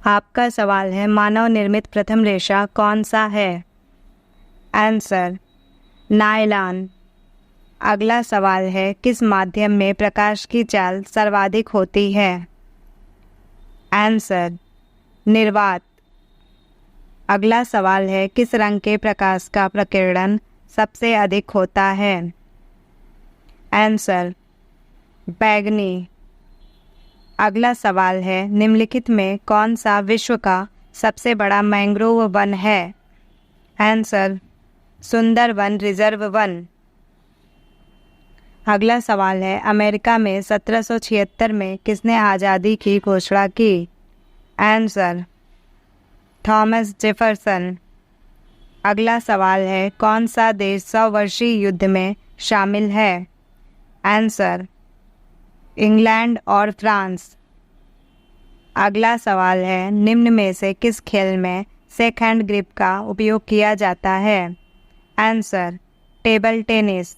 आपका सवाल है मानव निर्मित प्रथम रेशा कौन सा है? Answer nylon. अगला सवाल है किस माध्यम में प्रकाश की चाल सर्वाधिक होती है? आंसर निर्वात। अगला सवाल है किस रंग के प्रकाश का प्रकीर्णन सबसे अधिक होता है? आंसर बैंगनी। अगला सवाल है निम्नलिखित में कौन सा विश्व का सबसे बड़ा मैंग्रोव वन है? आंसर सुंदरवन रिजर्व वन। अगला सवाल है अमेरिका में 1776 में किसने आज़ादी की घोषणा की? Answer Thomas Jefferson. अगला सवाल है कौन सा देश 100 वर्षीय युद्ध में शामिल है? आंसर इंग्लैंड और फ्रांस। अगला सवाल है निम्न में से किस खेल में शेक हैंड ग्रिप का उपयोग किया जाता है? Answer table tennis.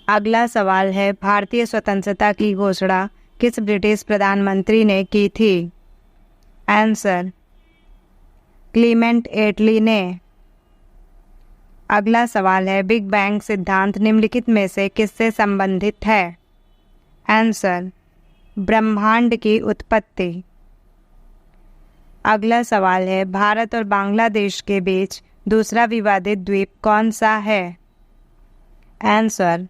अगला सवाल है भारतीय स्वतंत्रता की घोषणा किस ब्रिटिश प्रधानमंत्री ने की थी? आंसर क्लीमेंट एटली ने। अगला सवाल है बिग बैंग सिद्धांत निम्नलिखित में से किससे संबंधित है? आंसर ब्रह्मांड की उत्पत्ति। अगला सवाल है भारत और बांग्लादेश के बीच दूसरा विवादित द्वीप कौन सा है? आंसर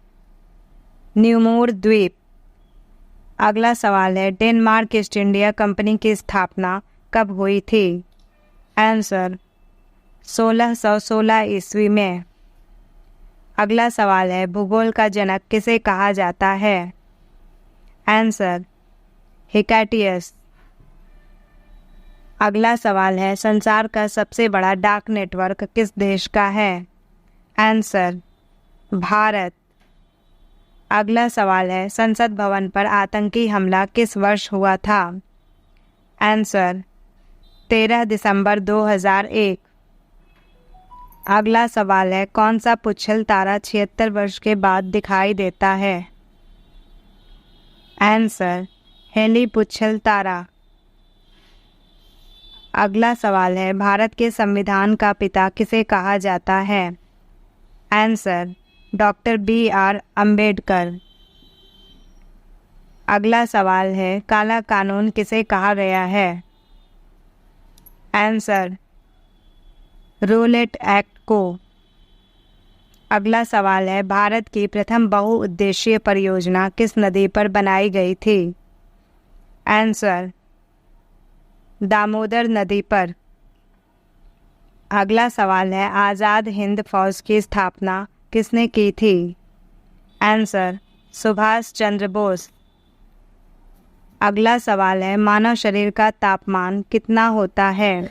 न्यूमोर द्वीप। अगला सवाल है डेनमार्क ईस्ट इंडिया कंपनी की स्थापना कब हुई थी? आंसर 1616 ईस्वी में। अगला सवाल है भूगोल का जनक किसे कहा जाता है? आंसर हिकाटियस। अगला सवाल है संसार का सबसे बड़ा डाक नेटवर्क किस देश का है? आंसर भारत। अगला सवाल है संसद भवन पर आतंकी हमला किस वर्ष हुआ था? आंसर 13 दिसंबर 2001। अगला सवाल है कौन सा पुच्छल तारा 76 वर्ष के बाद दिखाई देता है? आंसर हेली पुच्छल तारा। अगला सवाल है भारत के संविधान का पिता किसे कहा जाता है? Answer doctor BR Ambedkar. अगला सवाल है काला कानून किसे कहा गया है? आंसर रूलेट एक्ट को। अगला सवाल है भारत की प्रथम बहुउद्देशीय परियोजना किस नदी पर बनाई गई थी? आंसर दामोदर नदी पर। अगला सवाल है आज़ाद हिंद फौज की स्थापना किसने की थी? आंसर सुभाष चंद्र बोस। अगला सवाल है मानव शरीर का तापमान कितना होता है?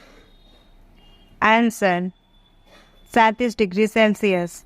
Answer 37 degree Celsius.